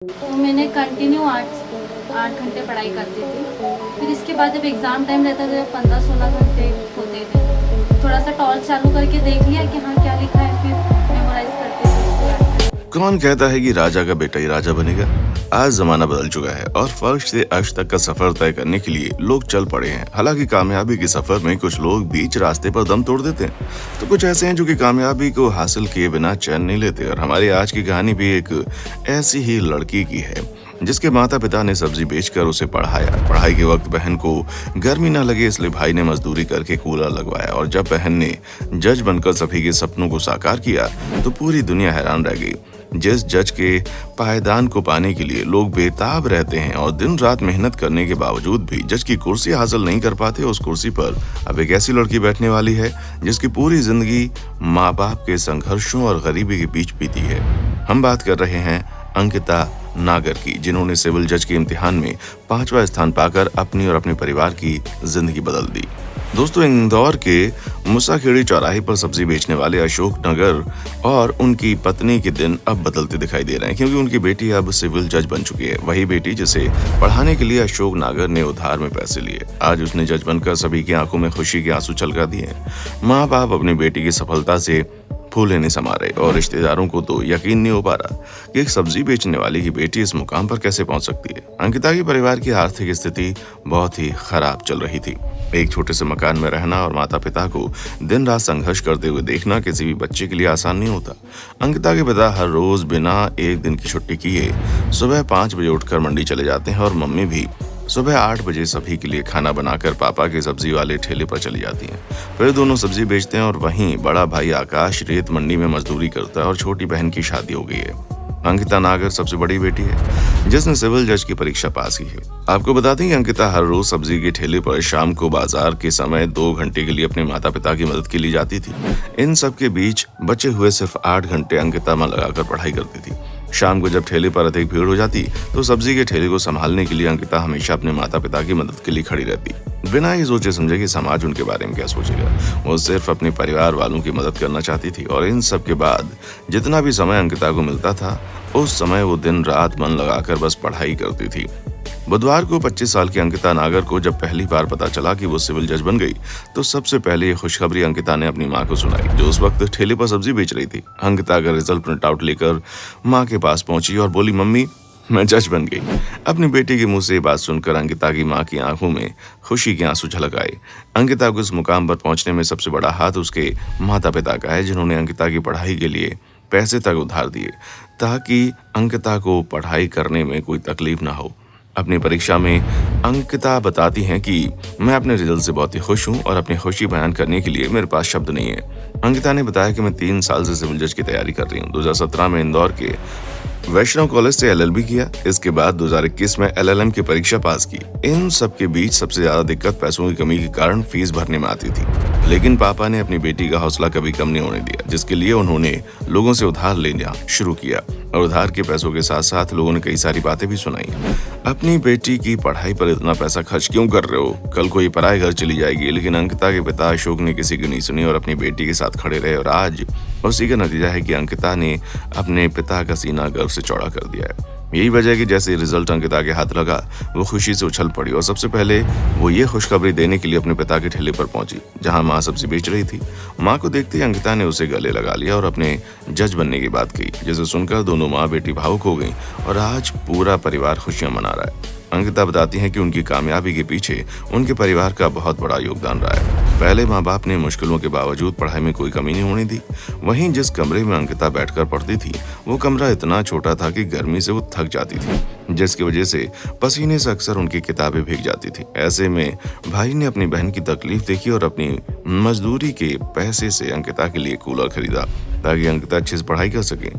तो मैंने कंटिन्यू 8 घंटे पढ़ाई करती थी। फिर इसके बाद जब एग्ज़ाम टाइम रहता था, जब 15-16 घंटे होते थे, थोड़ा सा टॉर्च चालू करके देख लिया कि हाँ क्या लिखा है, फिर मेमोराइज़ करते थे उसके बाद। कौन कहता है कि राजा का बेटा ही राजा बनेगा। आज जमाना बदल चुका है और फर्श से अर्श तक का सफर तय करने के लिए लोग चल पड़े हैं। हालांकि कामयाबी के सफर में कुछ लोग बीच रास्ते पर दम तोड़ देते हैं, तो कुछ ऐसे हैं जो कि कामयाबी को हासिल किए बिना चैन नहीं लेते। और हमारी आज की कहानी भी एक ऐसी ही लड़की की है जिसके माता पिता ने सब्जी बेचकर उसे पढ़ाया। पढ़ाई के वक्त बहन को गर्मी न लगे इसलिए भाई ने मजदूरी करके कूलर लगवाया, और जब बहन ने जज बनकर सभी के सपनों को साकार किया तो पूरी दुनिया हैरान रह गई। जिस जज के पायदान को पाने के लिए लोग बेताब रहते हैं और दिन रात मेहनत करने के बावजूद भी जज की कुर्सी हासिल नहीं कर पाते, उस कुर्सी पर अब एक ऐसी लड़की बैठने वाली है जिसकी पूरी जिंदगी माँ बाप के संघर्षों और गरीबी के बीच बीती है। हम बात कर रहे हैं अंकिता नागर की, जिन्होंने सिविल जज के इम्तिहान में 5वां स्थान पाकर अपनी और अपने परिवार की जिंदगी बदल दी। दोस्तों, इंदौर के मुसाखेड़ी चौराहे पर सब्जी बेचने वाले अशोक नगर और उनकी पत्नी के दिन अब बदलते दिखाई दे रहे हैं, क्योंकि उनकी बेटी अब सिविल जज बन चुकी है। वही बेटी जिसे पढ़ाने के लिए अशोक नागर ने उधार में पैसे लिए, आज उसने जज बनकर सभी की आंखों में खुशी के आंसू छलका दिए। माँ बाप अपनी बेटी की सफलता से फूले नहीं समा रहे और रिश्तेदारों को तो यकीन नहीं हो पा रहा कि एक सब्जी बेचने वाली की बेटी इस मुकाम पर कैसे पहुंच सकती है। अंकिता के परिवार की आर्थिक स्थिति बहुत ही खराब चल रही थी। एक छोटे से मकान में रहना और माता पिता को दिन रात संघर्ष करते हुए देखना किसी भी बच्चे के लिए आसान नहीं होता। अंकिता के पिता हर रोज बिना एक दिन की छुट्टी किए सुबह 5 बजे उठकर मंडी चले जाते हैं और मम्मी भी सुबह 8 बजे सभी के लिए खाना बनाकर पापा के सब्जी वाले ठेले पर चली जाती हैं। फिर दोनों सब्जी बेचते हैं और वहीं बड़ा भाई आकाश रेत मंडी में मजदूरी करता है और छोटी बहन की शादी हो गई है। अंकिता नागर सबसे बड़ी बेटी है जिसने सिविल जज की परीक्षा पास की है। आपको बता दें कि अंकिता हर रोज सब्जी के ठेले पर शाम को बाजार के समय 2 घंटे के लिए अपने माता पिता की मदद के लिए जाती थी। इन सब के बीच बचे हुए सिर्फ 8 घंटे अंकिता मन लगाकर पढ़ाई करती थी। शाम को जब ठेले पर अधिक भीड़ हो जाती तो सब्जी के ठेले को संभालने के लिए अंकिता हमेशा अपने माता पिता की मदद के लिए खड़ी रहती, बिना ये सोचे समझे कि समाज उनके बारे में क्या सोचेगा। वो सिर्फ अपने परिवार वालों की मदद करना चाहती थी और इन सब के बाद जितना भी समय अंकिता को मिलता था उस समय वो दिन रात मन लगाकर बस पढ़ाई करती थी। बुधवार को 25 साल की अंकिता नागर को जब पहली बार पता चला कि वो सिविल जज बन गई तो सबसे पहले ये खुशखबरी अंकिता ने अपनी माँ को सुनाई, जो उस वक्त ठेले पर सब्जी बेच रही थी। अंकिता का रिजल्ट प्रिंट आउट लेकर माँ के पास पहुंची और बोली, मम्मी मैं जज बन गई। अपनी बेटी के मुंह से ये बात सुनकर अंकिता की माँ की आंखों में खुशी के आंसू झलक आए। अंकिता को इस मुकाम पर पहुंचने में सबसे बड़ा हाथ उसके माता पिता का है, जिन्होंने अंकिता की पढ़ाई के लिए पैसे तक उधार दिए ताकि अंकिता को पढ़ाई करने में कोई तकलीफ ना हो। अपनी परीक्षा में अंकिता बताती हैं कि मैं अपने रिजल्ट से बहुत ही खुश हूं और अपनी खुशी बयान करने के लिए मेरे पास शब्द नहीं है। अंकिता ने बताया कि मैं 3 साल से सिविल जज की तैयारी कर रही हूं। 2017 में इंदौर के वैष्णव कॉलेज से LLB किया। इसके बाद 2021 में LLM की परीक्षा पास की। इन सब के बीच सबसे ज्यादा दिक्कत पैसों की कमी के कारण फीस भरने में आती थी, लेकिन पापा ने अपनी बेटी का हौसला कभी कम नहीं होने दिया, जिसके लिए उन्होंने लोगों से उधार लेना शुरू किया और उधार के पैसों के साथ साथ लोगों ने कई सारी बातें भी सुनाई। अपनी बेटी की पढ़ाई पर इतना पैसा खर्च क्यों कर रहे हो, कल को ये पराए घर चली जाएगी। लेकिन अंकिता के पिता अशोक ने किसी की नहीं सुनी और अपनी बेटी के साथ खड़े रहे और आज उसी का नतीजा है कि अंकिता ने अपने पिता का सीना गर्व से चौड़ा कर दिया है। यही वजह है कि जैसे रिजल्ट अंकिता के हाथ लगा वो खुशी से उछल पड़ी और सबसे पहले वो ये खुशखबरी देने के लिए अपने पिता के ठेले पर पहुंची, जहां माँ सब्जी बेच रही थी। माँ को देखते ही अंकिता ने उसे गले लगा लिया और अपने जज बनने की बात कही, जिसे सुनकर दोनों माँ बेटी भावुक हो गई और आज पूरा परिवार खुशियां मना रहा है। अंकिता बताती हैं कि उनकी कामयाबी के पीछे उनके परिवार का बहुत बड़ा योगदान रहा है। पहले माँ बाप ने मुश्किलों के बावजूद पढ़ाई में कोई कमी नहीं होने दी। वहीं जिस कमरे में अंकिता बैठकर पढ़ती थी वो कमरा इतना छोटा था कि गर्मी से वो थक जाती थी, जिसकी वजह से पसीने से अक्सर उनकी किताबें भीग जाती थी। ऐसे में भाई ने अपनी बहन की तकलीफ देखी और अपनी मजदूरी के पैसे से अंकिता के लिए कूलर खरीदा ताकि अंकिता अच्छे से पढ़ाई कर सके।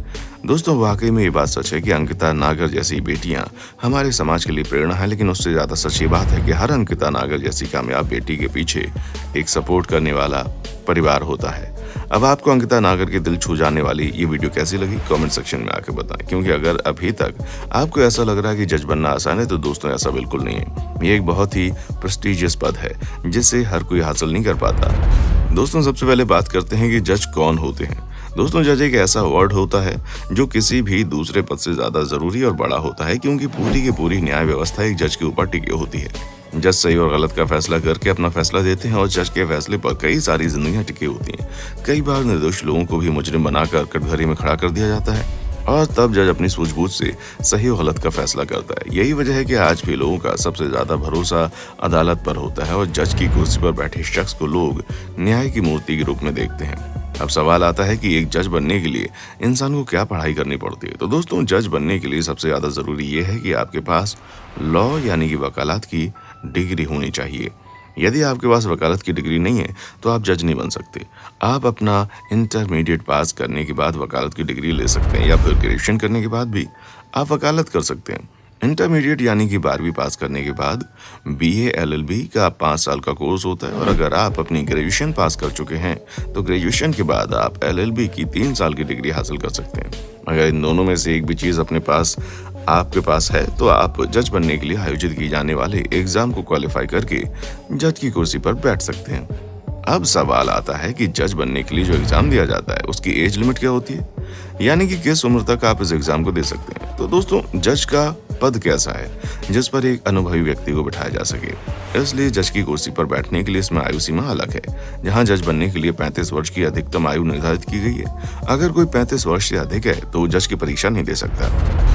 दोस्तों, वाकई में ये बात सच है कि अंकिता नागर जैसी बेटियां हमारे समाज के लिए प्रेरणा है, लेकिन उससे ज्यादा सच ये बात है कि हर अंकिता नागर जैसी कामयाब बेटी के पीछे एक सपोर्ट करने वाला परिवार होता है। अब आपको अंकिता नागर के दिल छू जाने वाली ये वीडियो कैसी लगी कमेंट सेक्शन में आकर बताएं, क्योंकि अगर अभी तक आपको ऐसा लग रहा है कि जज बनना आसान है तो दोस्तों ऐसा बिल्कुल नहीं है। ये एक बहुत ही प्रेस्टिजियस पद है जिसे हर कोई हासिल नहीं कर पाता। दोस्तों, सबसे पहले बात करते हैं कि जज कौन होते हैं। दोस्तों जज एक ऐसा वर्ड होता है जो किसी भी दूसरे पद से ज्यादा जरूरी और बड़ा होता है, क्योंकि पूरी की पूरी न्याय व्यवस्था एक जज के ऊपर टिकी होती है। जज सही और गलत का फैसला करके अपना फैसला देते हैं और जज के फैसले पर कई सारी जिंदगियां टिकी होती हैं। कई बार निर्दोष लोगों को भी मुजरिम बनाकर कटघरे में खड़ा कर दिया जाता है और तब जज अपनी सूझबूझ से सही और गलत का फैसला करता है। यही वजह है कि आज भी लोगों का सबसे ज्यादा भरोसा अदालत पर होता है और जज की कुर्सी पर बैठे शख्स को लोग न्याय की मूर्ति के रूप में देखते हैं। अब सवाल आता है कि एक जज बनने के लिए इंसान को क्या पढ़ाई करनी पड़ती है। तो दोस्तों जज बनने के लिए सबसे ज्यादा जरूरी ये है कि आपके पास लॉ यानी कि वकालत की डिग्री होनी चाहिए। यदि आपके पास वकालत की डिग्री नहीं है तो आप जज नहीं बन सकते। आप अपना इंटरमीडिएट पास करने के बाद वकालत की डिग्री ले सकते हैं या फिर ग्रेजुएशन करने के बाद भी आप वकालत कर सकते हैं। इंटरमीडिएट यानी कि 12वीं पास करने के बाद BA LLB का 5 साल का कोर्स होता है और अगर आप अपनी ग्रेजुएशन पास कर चुके हैं तो ग्रेजुएशन के बाद आप LLB की 3 साल की डिग्री हासिल कर सकते हैं। अगर इन दोनों में से एक भी चीज़ आपके पास है तो आप जज बनने के लिए आयोजित किए जाने वाले एग्जाम को क्वालिफाई करके जज की कुर्सी पर बैठ सकते हैं। अब सवाल आता है कि जज बनने के लिए जो एग्जाम दिया जाता है उसकी एज लिमिट क्या होती है, यानी कि किस उम्र तक आप इस एग्जाम को दे सकते हैं। तो दोस्तों जज का पद कैसा है जिस पर एक अनुभवी व्यक्ति को बिठाया जा सके, इसलिए जज की कुर्सी पर बैठने के लिए इसमें आयु सीमा अलग है। जहां जज बनने के लिए 35 वर्ष की अधिकतम आयु निर्धारित की गई है। अगर कोई 35 वर्ष से अधिक है तो जज की परीक्षा नहीं दे सकता।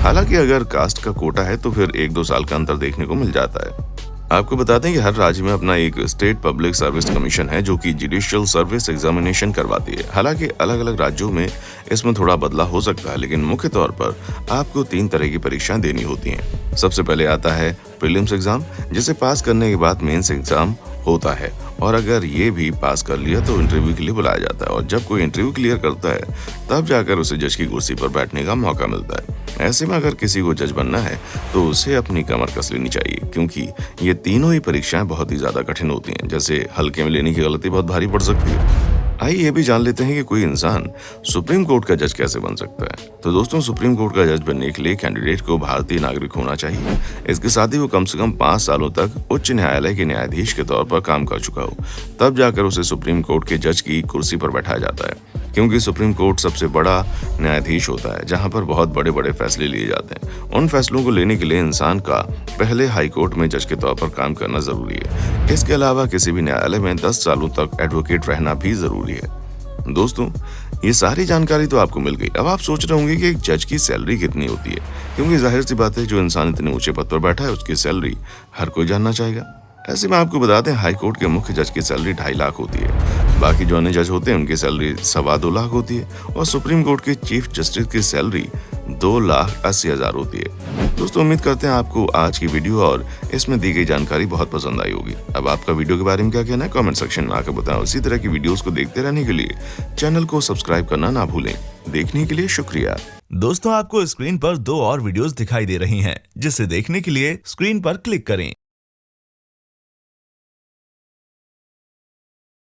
हालांकि अगर कास्ट का कोटा है तो फिर 1-2 साल का अंतर देखने को मिल जाता है। आपको बताते हैं कि हर राज्य में अपना एक स्टेट पब्लिक सर्विस कमीशन है जो कि जुडिशियल सर्विस एग्जामिनेशन करवाती है। हालांकि अलग अलग राज्यों में इसमें थोड़ा बदलाव हो सकता है, लेकिन मुख्य तौर पर आपको 3 तरह की परीक्षाएं देनी होती हैं। सबसे पहले आता है प्रीलिम्स एग्जाम, जिसे पास करने के बाद मेंस एग्जाम होता है और अगर ये भी पास कर लिया तो इंटरव्यू के लिए बुलाया जाता है और जब कोई इंटरव्यू क्लियर करता है तब जाकर उसे जज की कुर्सी पर बैठने का मौका मिलता है। ऐसे में अगर किसी को जज बनना है तो उसे अपनी कमर कस लेनी चाहिए, क्योंकि ये तीनों ही परीक्षाएं बहुत ही ज्यादा कठिन होती हैं। जैसे हल्के में लेने की गलती बहुत भारी पड़ सकती है। आइए ये भी जान लेते हैं कि कोई इंसान सुप्रीम कोर्ट का जज कैसे बन सकता है। तो दोस्तों सुप्रीम कोर्ट का जज बनने के लिए कैंडिडेट को भारतीय नागरिक होना चाहिए। इसके साथ ही वो कम से कम 5 सालों तक उच्च न्यायालय के न्यायाधीश के तौर पर काम कर चुका हो, तब जाकर उसे सुप्रीम कोर्ट के जज की कुर्सी पर बैठाया जाता है। क्योंकि सुप्रीम कोर्ट सबसे बड़ा न्यायाधीश होता है जहां पर बहुत बड़े बड़े फैसले लिए जाते हैं। उन फैसलों को लेने के लिए इंसान का पहले हाई कोर्ट में जज के तौर पर काम करना जरूरी है। इसके अलावा किसी भी न्यायालय में 10 सालों तक एडवोकेट रहना भी जरूरी है। दोस्तों ये सारी जानकारी तो आपको मिल गई। अब आप सोच रहे होंगे कि एक जज की सैलरी कितनी होती है, क्योंकि जाहिर सी बात है जो इंसान इतने ऊंचे पद पर बैठा है उसकी सैलरी हर कोई जानना चाहेगा। ऐसे में आपको बता दें हाई कोर्ट के मुख्य जज की सैलरी 2.5 लाख होती है। बाकी जो अन्य जज होते हैं उनकी सैलरी 2.25 लाख होती है और सुप्रीम कोर्ट के चीफ जस्टिस की सैलरी 2,80,000 होती है। दोस्तों उम्मीद करते हैं आपको आज की वीडियो और इसमें दी गई जानकारी बहुत पसंद आई होगी। अब आपका वीडियो के बारे में क्या कहना है कमेंट सेक्शन में आकर बताएं। इसी तरह की वीडियोस को देखते रहने के लिए चैनल को सब्सक्राइब करना ना भूलें। देखने के लिए शुक्रिया। दोस्तों आपको स्क्रीन पर 2 और वीडियोस दिखाई दे रही हैं, जिसे देखने के लिए स्क्रीन पर क्लिक करें।